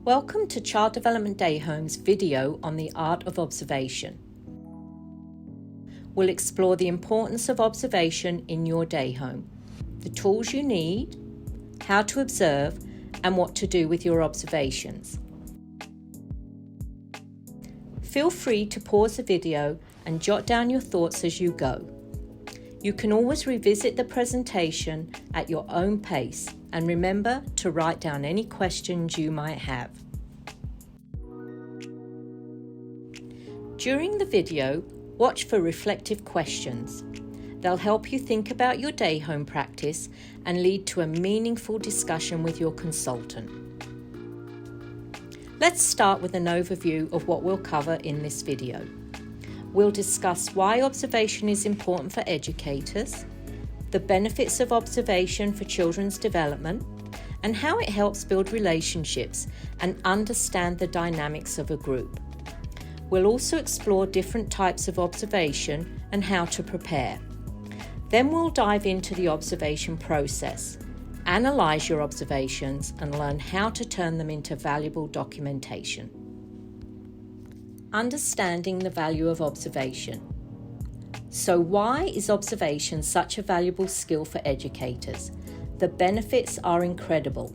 Welcome to Child Development Day Home's video on the art of observation. We'll explore the importance of observation in your day home, the tools you need, how to observe, and what to do with your observations. Feel free to pause the video and jot down your thoughts as you go. You can always revisit the presentation at your own pace, and remember to write down any questions you might have. During the video, watch for reflective questions. They'll help you think about your day home practice and lead to a meaningful discussion with your consultant. Let's start with an overview of what we'll cover in this video. We'll discuss why observation is important for educators, the benefits of observation for children's development, and how it helps build relationships and understand the dynamics of a group. We'll also explore different types of observation and how to prepare. Then we'll dive into the observation process, analyse your observations, and learn how to turn them into valuable documentation. Understanding the value of observation. So why is observation such a valuable skill for educators? The benefits are incredible.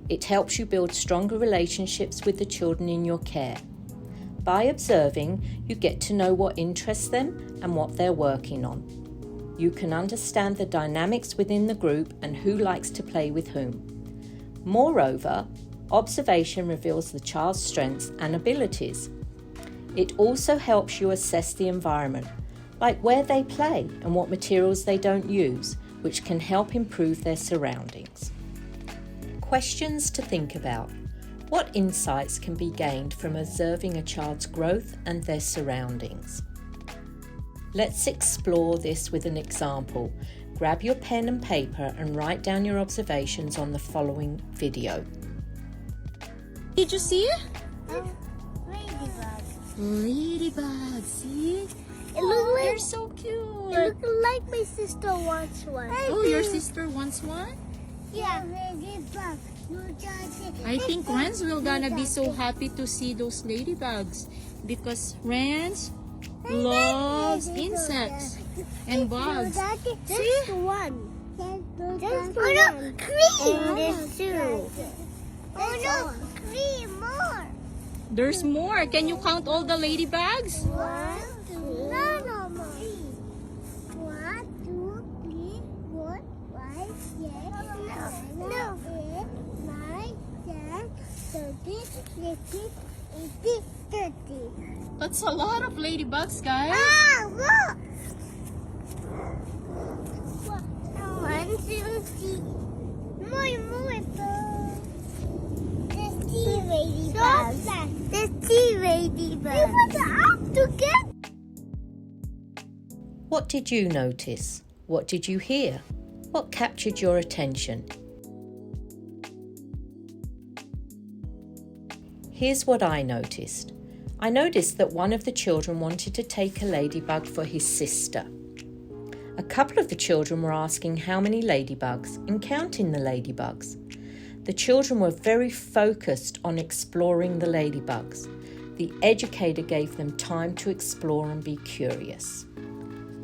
It helps you build stronger relationships with the children in your care. By observing, you get to know what interests them and what they're working on. You can understand the dynamics within the group and who likes to play with whom. Moreover, observation reveals the child's strengths and abilities. It also helps you assess the environment, like where they play and what materials they don't use, which can help improve their surroundings. Questions to think about. What insights can be gained from observing a child's growth and their surroundings? Let's explore this with an example. Grab your pen and paper and write down your observations on the following video. Did you see? Ladybug. Ladybug, see? They're so cute. It looks like my sister wants one. Oh, your sister wants one? Yeah, ladybug. I think Rans will gonna be so happy to see those ladybugs because Rans loves insects and bugs. Just one. Just one. Cream. And there's two. Oh no, cream more. There's more. Can you count all the ladybugs? One, two, no more. 1, 2, 3, 4, 5, 6, 7, 8, 9, 10, 13, 14, 15, 30. That's a lot of ladybugs, guys. Ah, look! 1, 2, 3. More. There's 3 ladybugs. There's 3 ladybugs. We want to get. What did you notice? What did you hear? What captured your attention? Here's what I noticed. I noticed that one of the children wanted to take a ladybug for his sister. A couple of the children were asking how many ladybugs and counting the ladybugs. The children were very focused on exploring the ladybugs. The educator gave them time to explore and be curious.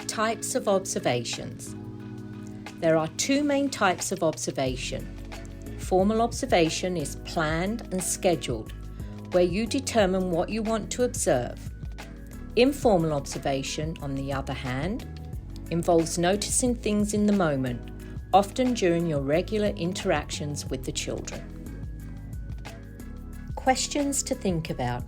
Types of observations. There are 2 main types of observation. Formal observation is planned and scheduled, where you determine what you want to observe. Informal observation, on the other hand, involves noticing things in the moment, often during your regular interactions with the children. Questions to think about.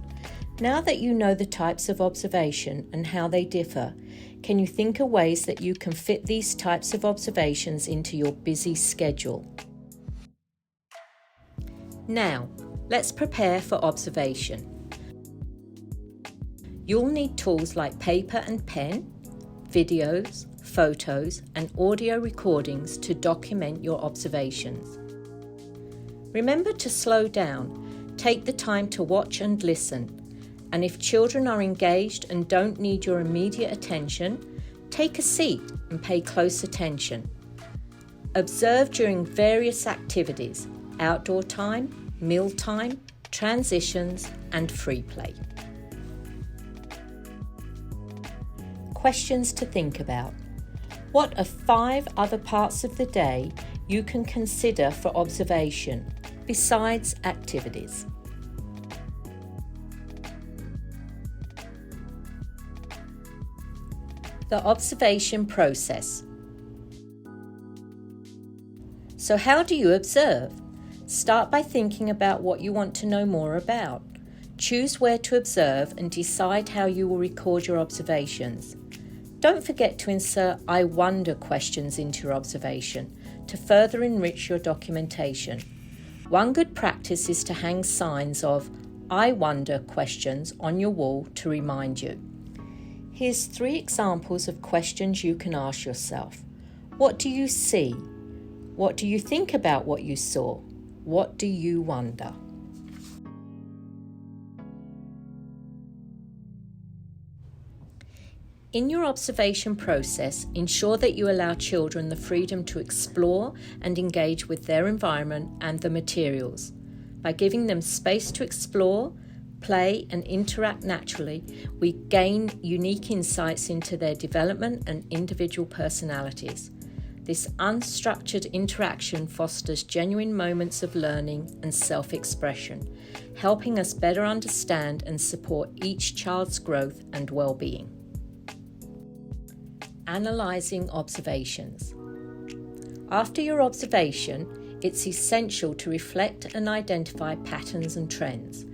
Now that you know the types of observation and how they differ, can you think of ways that you can fit these types of observations into your busy schedule? Now, let's prepare for observation. You'll need tools like paper and pen, videos, photos, and audio recordings to document your observations. Remember to slow down, take the time to watch and listen, and if children are engaged and don't need your immediate attention, take a seat and pay close attention. Observe during various activities, outdoor time, mealtime, transitions, and free play. Questions to think about. What are 5 other parts of the day you can consider for observation besides activities? The observation process. So how do you observe? Start by thinking about what you want to know more about. Choose where to observe and decide how you will record your observations. Don't forget to insert I wonder questions into your observation to further enrich your documentation. One good practice is to hang signs of I wonder questions on your wall to remind you. Here's 3 examples of questions you can ask yourself. What do you see? What do you think about what you saw? What do you wonder? In your observation process, ensure that you allow children the freedom to explore and engage with their environment and the materials. By giving them space to explore, play and interact naturally, we gain unique insights into their development and individual personalities. This unstructured interaction fosters genuine moments of learning and self-expression, helping us better understand and support each child's growth and well-being. Analysing observations. After your observation, it's essential to reflect and identify patterns and trends.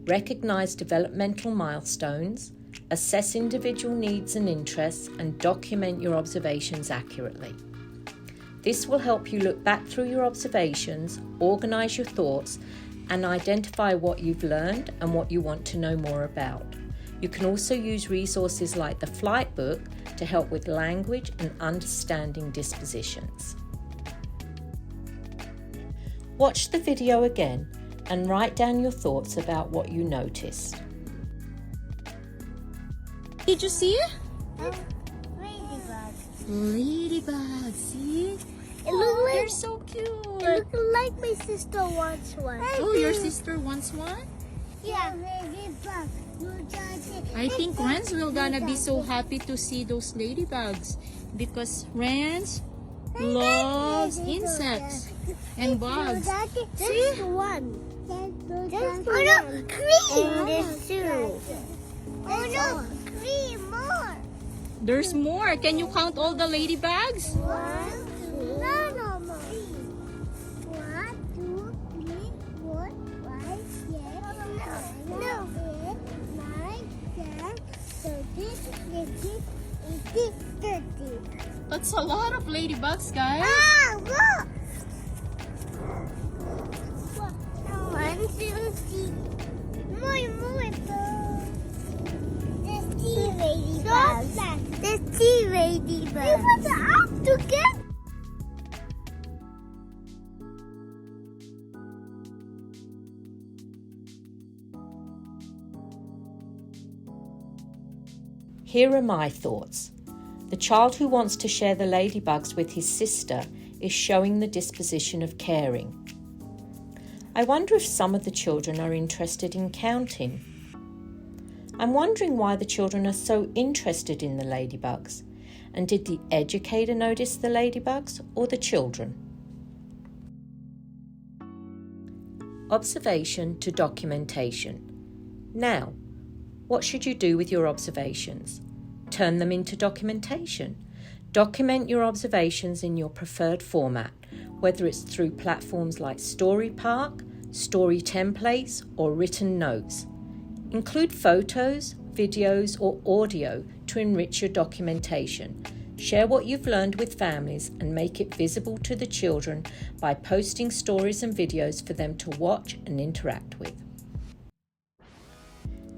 Recognise developmental milestones, assess individual needs and interests, and document your observations accurately. This will help you look back through your observations, organise your thoughts, and identify what you've learned and what you want to know more about. You can also use resources like the Flight Book to help with language and understanding dispositions. Watch the video again and write down your thoughts about what you noticed. Did you see it? Ladybug. Ladybug, see? They're so cute. It looks like my sister wants one. Oh, your sister wants one? Yeah, ladybug. I think Renz will gonna be so happy to see those ladybugs because Renz loves insects and bugs. There's one. Oh no, cream in this too. Oh no, cream more. There's more. Can you count all the ladybugs? 1, 2, no more. 1, 2, 3, 4, 5, 6, 7, 8, 9, 10, 13, 14, 15, 30. That's a lot of ladybugs, guys. Ah, look! 1, 2, 3. More. There's 2 ladybugs. There's 2 ladybugs. They put the up together. Here are my thoughts. The child who wants to share the ladybugs with his sister is showing the disposition of caring. I wonder if some of the children are interested in counting. I'm wondering why the children are so interested in the ladybugs. And did the educator notice the ladybugs or the children? Observation to documentation. Now, what should you do with your observations? Turn them into documentation. Document your observations in your preferred format, whether it's through platforms like StoryPark, story templates, or written notes. Include photos, videos, or audio to enrich your documentation. Share what you've learned with families and make it visible to the children by posting stories and videos for them to watch and interact with.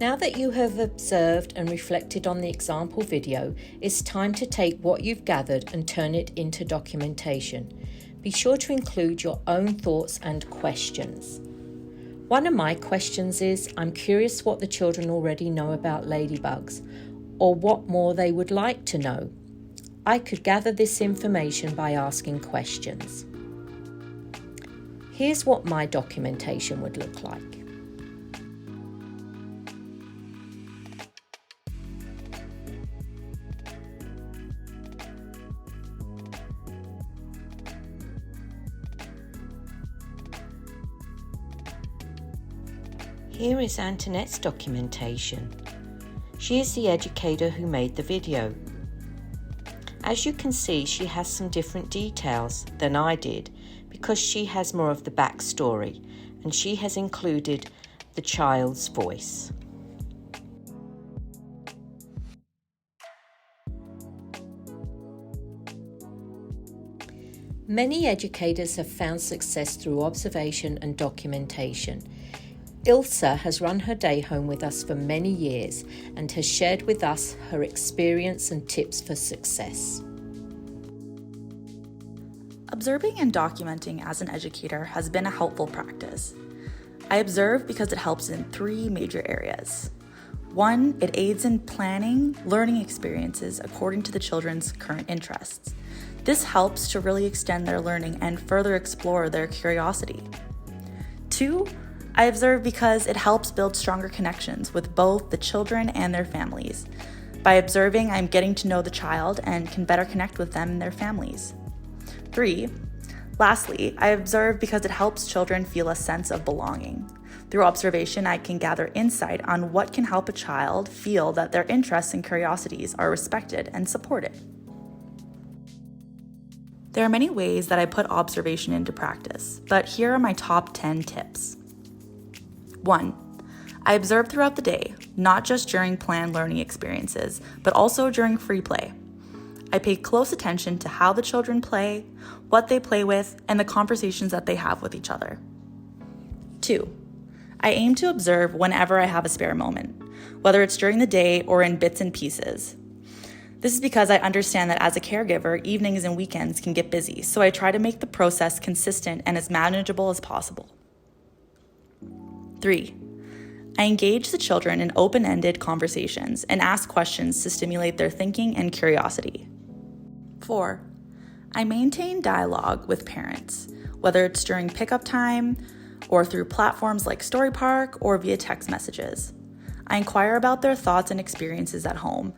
Now that you have observed and reflected on the example video, it's time to take what you've gathered and turn it into documentation. Be sure to include your own thoughts and questions. One of my questions is, I'm curious what the children already know about ladybugs, or what more they would like to know. I could gather this information by asking questions. Here's what my documentation would look like. Here is Antoinette's documentation. She is the educator who made the video. As you can see, she has some different details than I did because she has more of the backstory and she has included the child's voice. Many educators have found success through observation and documentation. Ilse has run her day home with us for many years and has shared with us her experience and tips for success. Observing and documenting as an educator has been a helpful practice. I observe because it helps in 3 major areas. 1, it aids in planning learning experiences according to the children's current interests. This helps to really extend their learning and further explore their curiosity. 2, I observe because it helps build stronger connections with both the children and their families. By observing, I'm getting to know the child and can better connect with them and their families. 3, lastly, I observe because it helps children feel a sense of belonging. Through observation, I can gather insight on what can help a child feel that their interests and curiosities are respected and supported. There are many ways that I put observation into practice, but here are my top 10 tips. 1, I observe throughout the day, not just during planned learning experiences, but also during free play. I pay close attention to how the children play, what they play with, and the conversations that they have with each other. 2, I aim to observe whenever I have a spare moment, whether it's during the day or in bits and pieces. This is because I understand that as a caregiver, evenings and weekends can get busy, so I try to make the process consistent and as manageable as possible. 3, I engage the children in open-ended conversations and ask questions to stimulate their thinking and curiosity. 4, I maintain dialogue with parents, whether it's during pickup time or through platforms like StoryPark or via text messages. I inquire about their thoughts and experiences at home.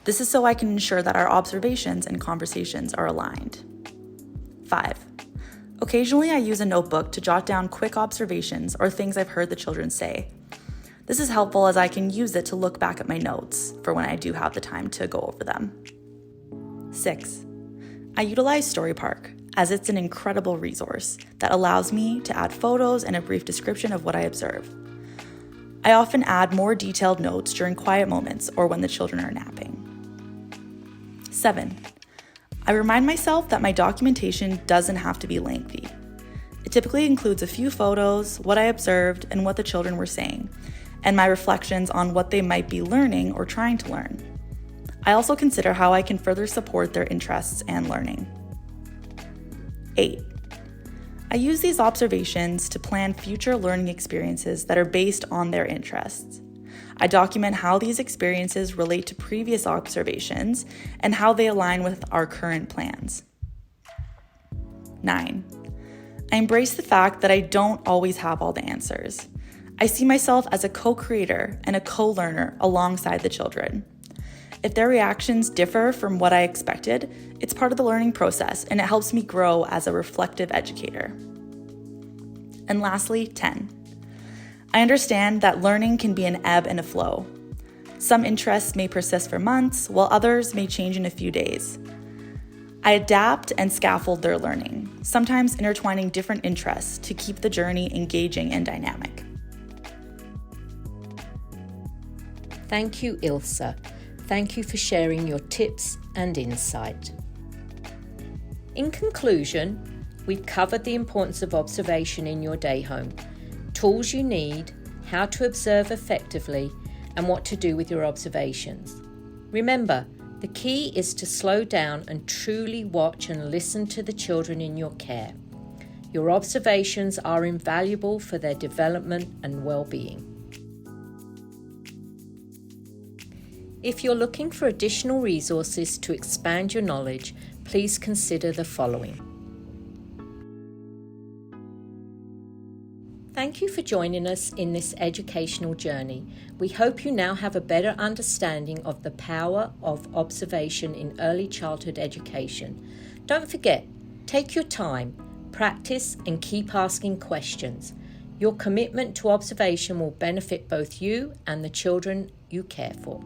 This is so I can ensure that our observations and conversations are aligned. 5, occasionally I use a notebook to jot down quick observations or things I've heard the children say. This is helpful as I can use it to look back at my notes for when I do have the time to go over them. 6, I utilize StoryPark as it's an incredible resource that allows me to add photos and a brief description of what I observe. I often add more detailed notes during quiet moments or when the children are napping. 7, I remind myself that my documentation doesn't have to be lengthy. It typically includes a few photos, what I observed, and what the children were saying, and my reflections on what they might be learning or trying to learn. I also consider how I can further support their interests and learning. 8, I use these observations to plan future learning experiences that are based on their interests. I document how these experiences relate to previous observations and how they align with our current plans. 9, I embrace the fact that I don't always have all the answers. I see myself as a co-creator and a co-learner alongside the children. If their reactions differ from what I expected, it's part of the learning process and it helps me grow as a reflective educator. And lastly, 10, I understand that learning can be an ebb and a flow. Some interests may persist for months, while others may change in a few days. I adapt and scaffold their learning, sometimes intertwining different interests to keep the journey engaging and dynamic. Thank you, Ilse. Thank you for sharing your tips and insight. In conclusion, we've covered the importance of observation in your day home, tools you need, how to observe effectively, and what to do with your observations. Remember, the key is to slow down and truly watch and listen to the children in your care. Your observations are invaluable for their development and well-being. If you're looking for additional resources to expand your knowledge, please consider the following. Thank you for joining us in this educational journey. We hope you now have a better understanding of the power of observation in early childhood education. Don't forget, take your time, practice, and keep asking questions. Your commitment to observation will benefit both you and the children you care for.